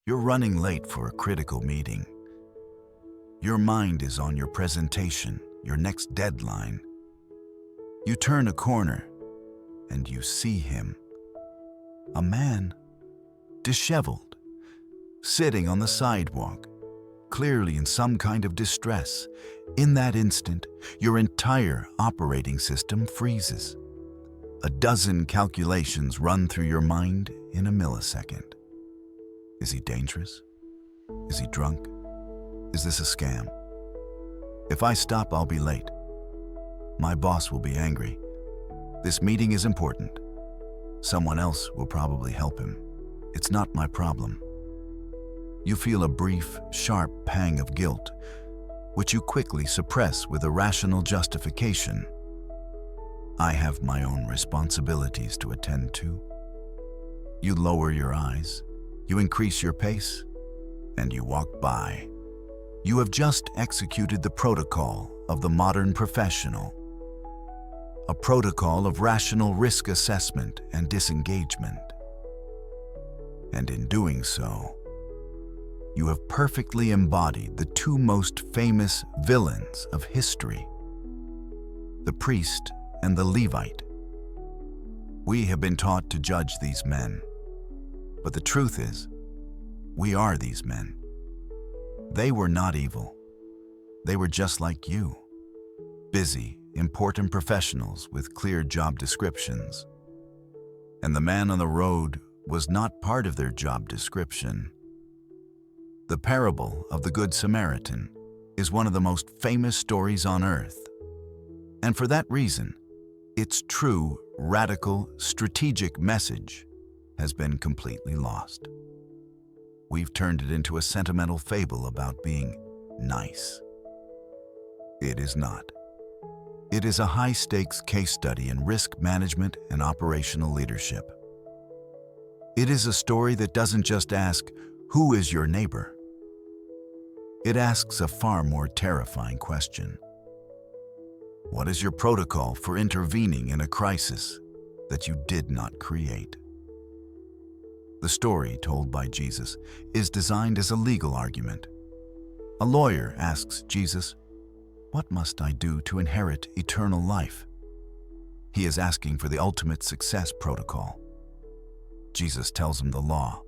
You're running late for a critical meeting. Your mind is on your presentation, your next deadline. You turn a corner and you see him. A man, disheveled, sitting on the sidewalk, clearly in some kind of distress. In that instant, your entire operating system freezes. A dozen calculations run through your mind in a millisecond. Is he dangerous? Is he drunk? Is this a scam? If I stop, I'll be late. My boss will be angry. This meeting is important. Someone else will probably help him. It's not my problem. You feel a brief, sharp pang of guilt, which you quickly suppress with a rational justification. I have my own responsibilities to attend to. You lower your eyes, you increase your pace, and you walk by. You have just executed the protocol of the modern professional, a protocol of rational risk assessment and disengagement. And in doing so, you have perfectly embodied the two most famous villains of history, the priest and the Levite. We have been taught to judge these men, but the truth is, we are these men. They were not evil. They were just like you, busy, important professionals with clear job descriptions. And the man on the road was not part of their job description. The parable of the Good Samaritan is one of the most famous stories on earth. And for that reason, its true, radical, strategic message has been completely lost. We've turned it into a sentimental fable about being nice. It is not. It is a high-stakes case study in risk management and operational leadership. It is a story that doesn't just ask, "Who is your neighbor?" It asks a far more terrifying question. What is your protocol for intervening in a crisis that you did not create? The story told by Jesus is designed as a legal argument. A lawyer asks Jesus, "What must I do to inherit eternal life?" He is asking for the ultimate success protocol. Jesus tells him the law: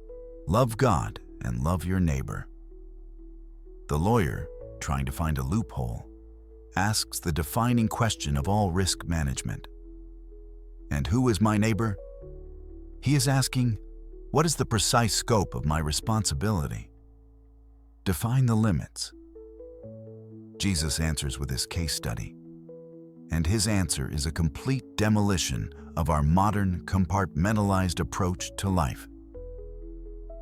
love God and love your neighbor. The lawyer, trying to find a loophole, asks the defining question of all risk management. And who is my neighbor? He is asking, what is the precise scope of my responsibility? Define the limits. Jesus answers with his case study, and his answer is a complete demolition of our modern, compartmentalized approach to life.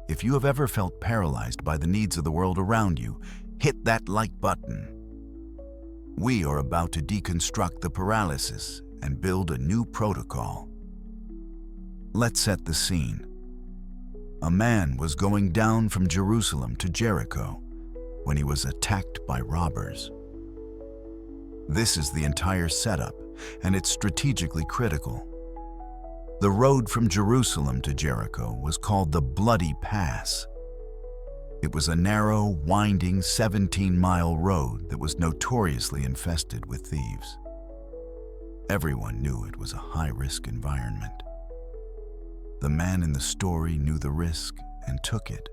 If you have ever felt paralyzed by the needs of the world around you, hit that like button. We are about to deconstruct the paralysis and build a new protocol. Let's set the scene. A man was going down from Jerusalem to Jericho when he was attacked by robbers. This is the entire setup, and it's strategically critical. The road from Jerusalem to Jericho was called the Bloody Pass. It was a narrow, winding 17-mile road that was notoriously infested with thieves. Everyone knew it was a high-risk environment. The man in the story knew the risk and took it.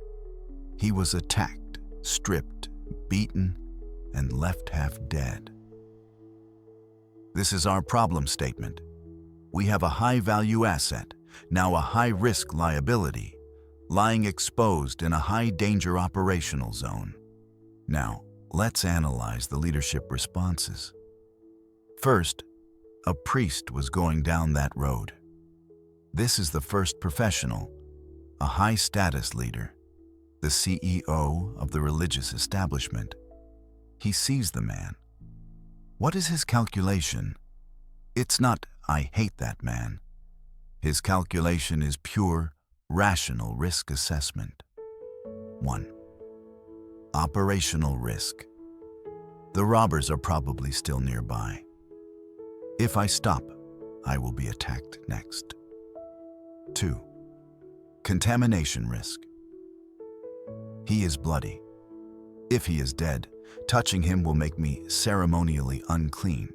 He was attacked, stripped, beaten, and left half dead. This is our problem statement. We have a high-value asset, now a high-risk liability, lying exposed in a high-danger operational zone. Now, let's analyze the leadership responses. First, a priest was going down that road. This is the first professional, a high-status leader, the CEO of the religious establishment. He sees the man. What is his calculation? It's not, "I hate that man." His calculation is pure, rational risk assessment. 1. Operational risk. The robbers are probably still nearby. If I stop, I will be attacked next. 2. Contamination risk. He is bloody. If he is dead, touching him will make me ceremonially unclean,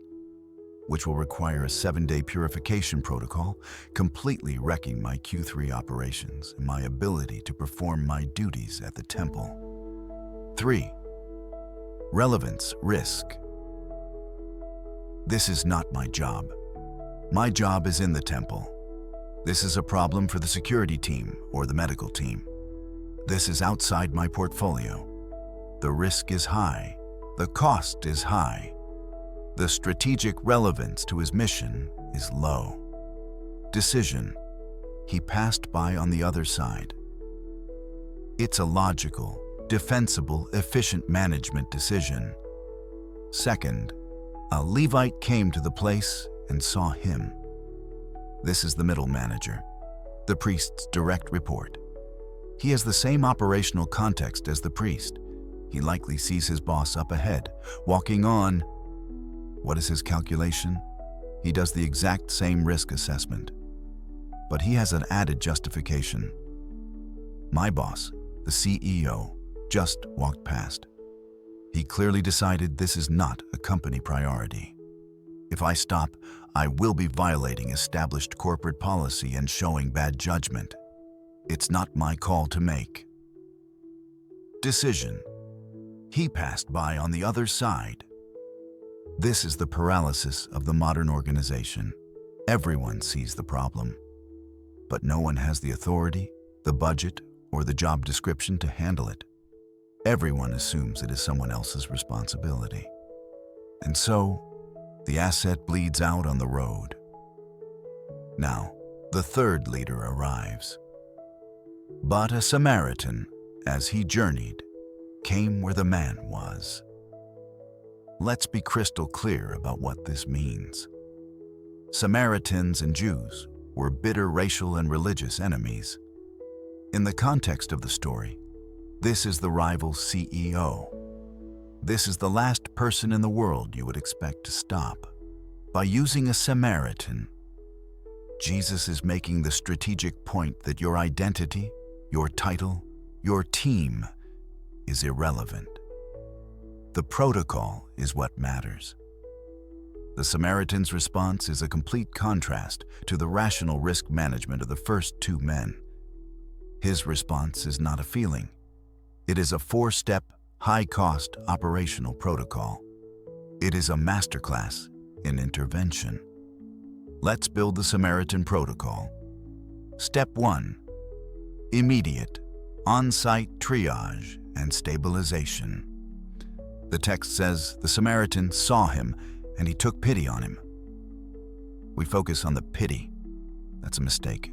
which will require a 7-day purification protocol, completely wrecking my Q3 operations and my ability to perform my duties at the temple. 3. Relevance risk. This is not my job. My job is in the temple. This is a problem for the security team or the medical team. This is outside my portfolio. The risk is high. The cost is high. The strategic relevance to his mission is low. Decision. He passed by on the other side. It's a logical, defensible, efficient management decision. Second, a Levite came to the place and saw him. This is the middle manager, the priest's direct report. He has the same operational context as the priest. He likely sees his boss up ahead, walking on. What is his calculation? He does the exact same risk assessment. But he has an added justification. My boss, the CEO, just walked past. He clearly decided this is not a company priority. If I stop, I will be violating established corporate policy and showing bad judgment. It's not my call to make. Decision. He passed by on the other side. This is the paralysis of the modern organization. Everyone sees the problem, but no one has the authority, the budget, or the job description to handle it. Everyone assumes it is someone else's responsibility. And so, the asset bleeds out on the road. Now, the third leader arrives. But a Samaritan, as he journeyed, came where the man was. Let's be crystal clear about what this means. Samaritans and Jews were bitter racial and religious enemies. In the context of the story, this is the rival CEO. This is the last person in the world you would expect to stop. By using a Samaritan, Jesus is making the strategic point that your identity, your title, your team is irrelevant. The protocol is what matters. The Samaritan's response is a complete contrast to the rational risk management of the first two men. His response is not a feeling. It is a 4-step, high-cost operational protocol. It is a masterclass in intervention. Let's build the Samaritan protocol. Step 1. Immediate, on-site triage and stabilization. The text says the Samaritan saw him and he took pity on him. We focus on the pity. That's a mistake.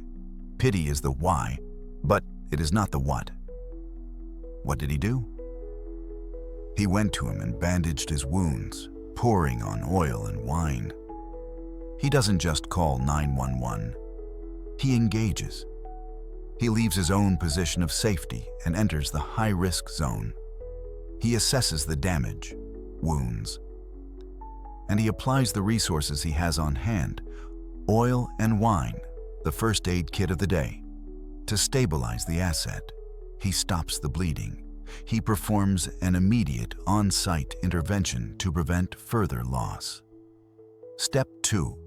Pity is the why, but it is not the what. What did he do? He went to him and bandaged his wounds, pouring on oil and wine. He doesn't just call 911. He engages. He leaves his own position of safety and enters the high-risk zone. He assesses the damage, wounds, and he applies the resources he has on hand, oil and wine, the first aid kit of the day, to stabilize the asset. He stops the bleeding. He performs an immediate on-site intervention to prevent further loss. Step 2.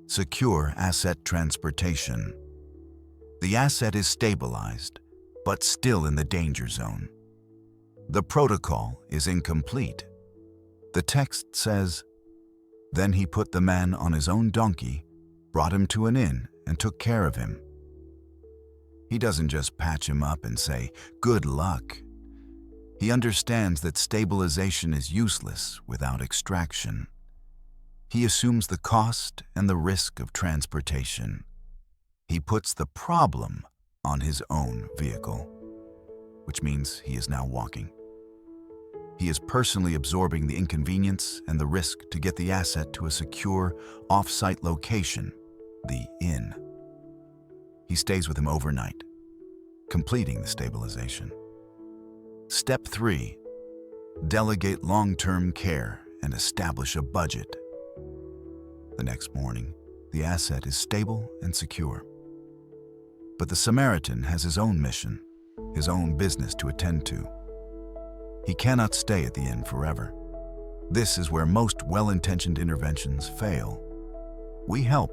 Secure asset transportation. The asset is stabilized, but still in the danger zone. The protocol is incomplete. The text says, "Then he put the man on his own donkey, brought him to an inn, and took care of him." He doesn't just patch him up and say, "Good luck." He understands that stabilization is useless without extraction. He assumes the cost and the risk of transportation. He puts the problem on his own vehicle, which means he is now walking. He is personally absorbing the inconvenience and the risk to get the asset to a secure, off-site location, the inn. He stays with him overnight, completing the stabilization. Step 3. Delegate long-term care and establish a budget. The next morning, the asset is stable and secure. But the Samaritan has his own mission. his own business to attend to. He cannot stay at the inn forever. This is where most well-intentioned interventions fail. We help,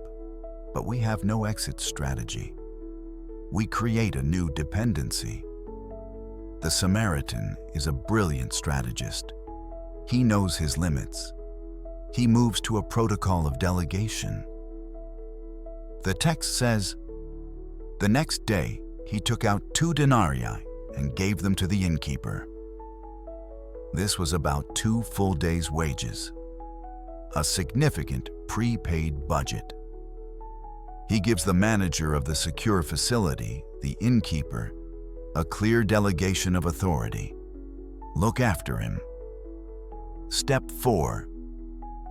but we have no exit strategy. We create a new dependency. The Samaritan is a brilliant strategist. He knows his limits. He moves to a protocol of delegation. The text says, "The next day he took out 2 denarii and gave them to the innkeeper." This was about 2 full days' wages, a significant prepaid budget. He gives the manager of the secure facility, the innkeeper, a clear delegation of authority. Look after him. Step 4.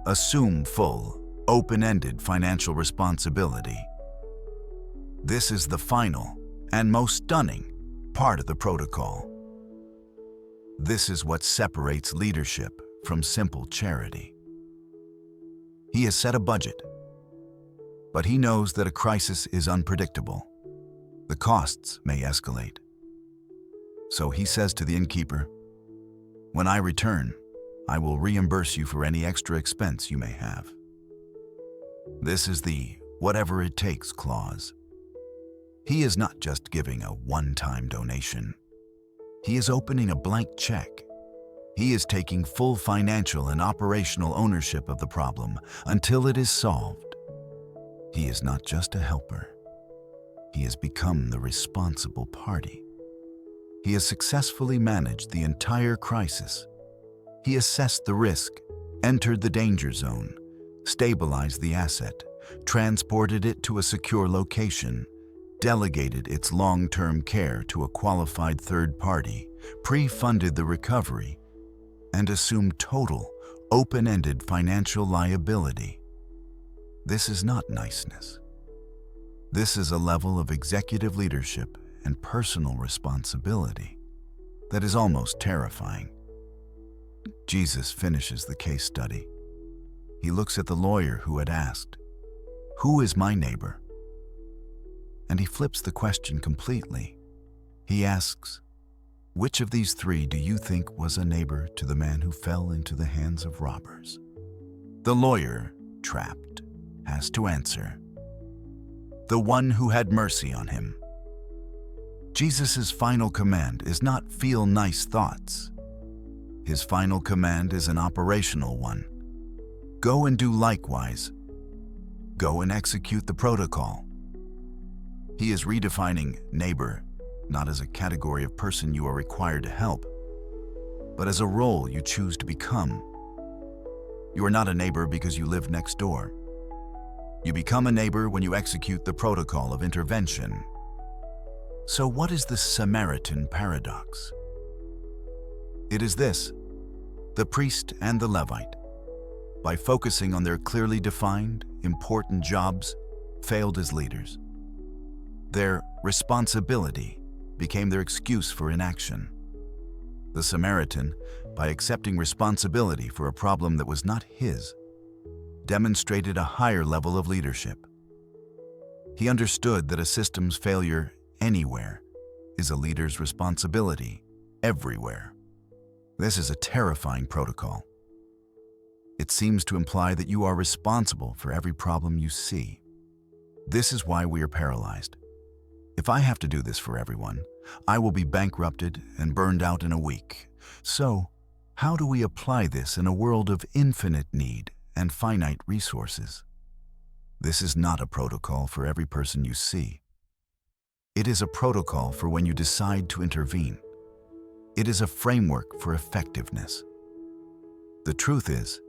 Assume full, open-ended financial responsibility. This is the final and most stunning part of the protocol. This is what separates leadership from simple charity. He has set a budget, but he knows that a crisis is unpredictable. The costs may escalate. So he says to the innkeeper, "When I return, I will reimburse you for any extra expense you may have." This is the whatever it takes clause. He is not just giving a one-time donation. He is opening a blank check. He is taking full financial and operational ownership of the problem until it is solved. He is not just a helper. He has become the responsible party. He has successfully managed the entire crisis. He assessed the risk, entered the danger zone, stabilized the asset, transported it to a secure location, delegated its long-term care to a qualified third party, pre-funded the recovery, and assumed total, open-ended financial liability. This is not niceness. This is a level of executive leadership and personal responsibility that is almost terrifying. Jesus finishes the case study. He looks at the lawyer who had asked, "Who is my neighbor?" And he flips the question completely. He asks, "Which of these 3 do you think was a neighbor to the man who fell into the hands of robbers?" The lawyer, trapped, has to answer, "The one who had mercy on him." Jesus' final command is not feel nice thoughts. His final command is an operational one. Go and do likewise. Go and execute the protocol. He is redefining neighbor not as a category of person you are required to help, but as a role you choose to become. You are not a neighbor because you live next door. You become a neighbor when you execute the protocol of intervention. So what is the Samaritan paradox? It is this: the priest and the Levite, by focusing on their clearly defined, important jobs, failed as leaders. Their responsibility became their excuse for inaction. The Samaritan, by accepting responsibility for a problem that was not his, demonstrated a higher level of leadership. He understood that a system's failure anywhere is a leader's responsibility everywhere. This is a terrifying protocol. It seems to imply that you are responsible for every problem you see. This is why we are paralyzed. If I have to do this for everyone, I will be bankrupted and burned out in a week. So, how do we apply this in a world of infinite need and finite resources? This is not a protocol for every person you see. It is a protocol for when you decide to intervene. It is a framework for effectiveness. The truth is,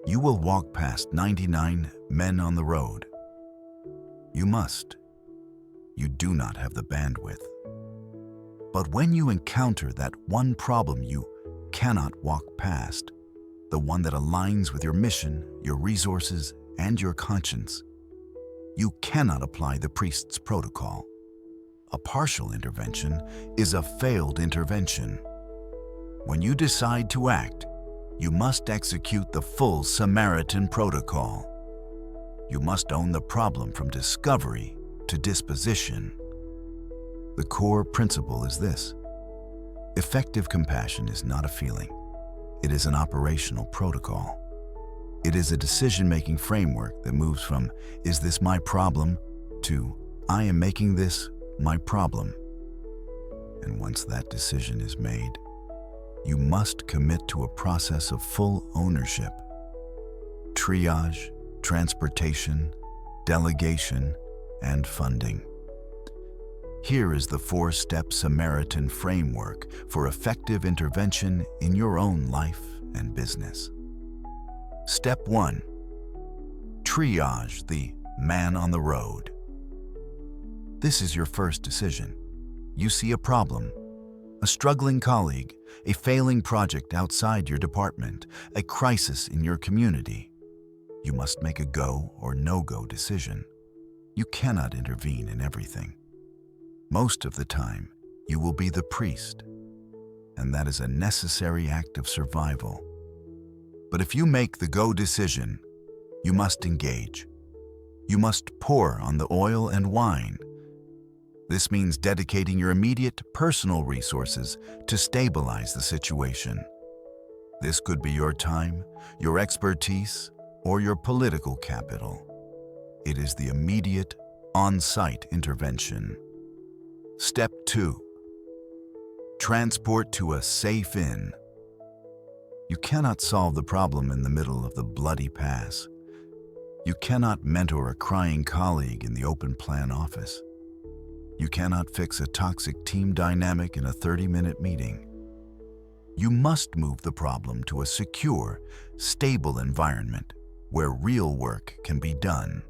you will walk past 99 men on the road. You must. You do not have the bandwidth. But when you encounter that one problem you cannot walk past, the one that aligns with your mission, your resources, and your conscience, you cannot apply the priest's protocol. A partial intervention is a failed intervention. When you decide to act, you must execute the full Samaritan protocol. You must own the problem from discovery to disposition. The core principle is this: effective compassion is not a feeling. It is an operational protocol. It is a decision-making framework that moves from, "Is this my problem?" to, "I am making this my problem." And once that decision is made, you must commit to a process of full ownership. Triage, transportation, delegation, and funding. Here is the 4-step Samaritan framework for effective intervention in your own life and business. Step 1. Triage the man on the road. This is your first decision. You see a problem, a struggling colleague, a failing project outside your department, a crisis in your community. You must make a go or no-go decision. You cannot intervene in everything. Most of the time, you will be the priest, and that is a necessary act of survival. But if you make the go decision, you must engage. You must pour on the oil and wine. This means dedicating your immediate personal resources to stabilize the situation. This could be your time, your expertise, or your political capital. It is the immediate, on-site intervention. Step 2. Transport to a safe inn. You cannot solve the problem in the middle of the bloody pass. You cannot mentor a crying colleague in the open plan office. You cannot fix a toxic team dynamic in a 30-minute meeting. You must move the problem to a secure, stable environment where real work can be done.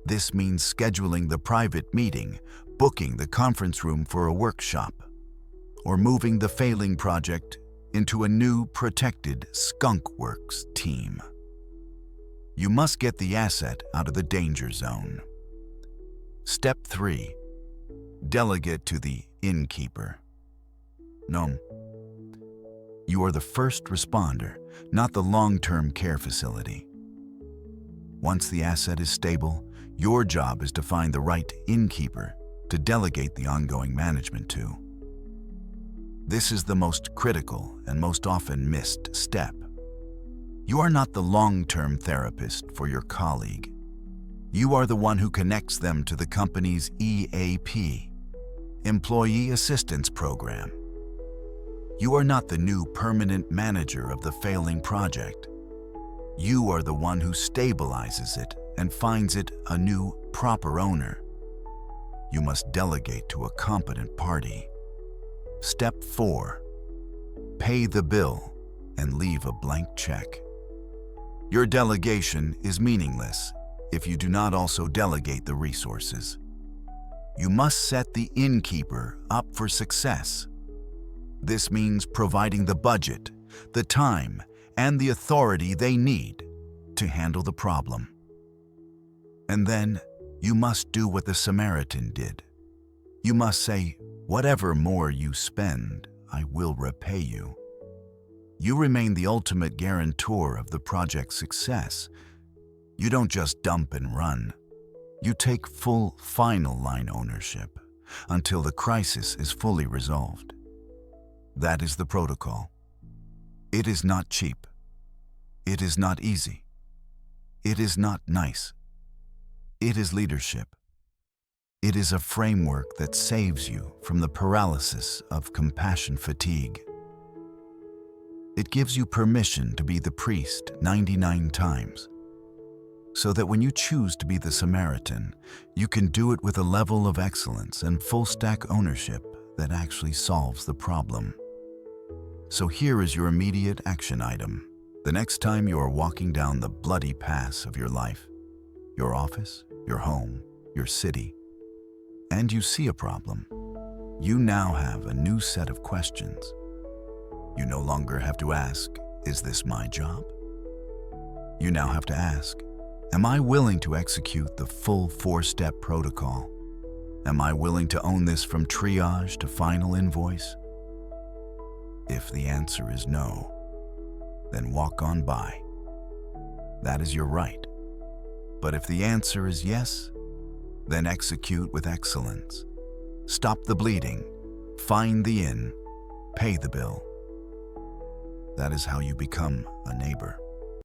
This means scheduling the private meeting, booking the conference room for a workshop, or moving the failing project into a new protected skunkworks team. You must get the asset out of the danger zone. Step 3. Delegate to the innkeeper. No. You are the first responder, not the long-term care facility. Once the asset is stable, your job is to find the right innkeeper to delegate the ongoing management to. This is the most critical and most often missed step. You are not the long-term therapist for your colleague. You are the one who connects them to the company's EAP, Employee Assistance Program. You are not the new permanent manager of the failing project. You are the one who stabilizes it and finds it a new, proper owner. You must delegate to a competent party. Step 4. Pay the bill and leave a blank check. Your delegation is meaningless if you do not also delegate the resources. You must set the innkeeper up for success. This means providing the budget, the time, and the authority they need to handle the problem. And then you must do what the Samaritan did. You must say, "Whatever more you spend, I will repay you." You remain the ultimate guarantor of the project's success. You don't just dump and run. You take full final line ownership until the crisis is fully resolved. That is the protocol. It is not cheap. It is not easy. It is not nice. It is leadership. It is a framework that saves you from the paralysis of compassion fatigue. It gives you permission to be the priest 99 times, so that when you choose to be the Samaritan, you can do it with a level of excellence and full-stack ownership that actually solves the problem. So here is your immediate action item. The next time you are walking down the bloody pass of your life, your office, your home, your city, and you see a problem, you now have a new set of questions. You no longer have to ask, "Is this my job?" You now have to ask, "Am I willing to execute the full 4-step protocol? Am I willing to own this from triage to final invoice?" If the answer is no, then walk on by. That is your right. But if the answer is yes, then execute with excellence. Stop the bleeding, find the inn, pay the bill. That is how you become a neighbor.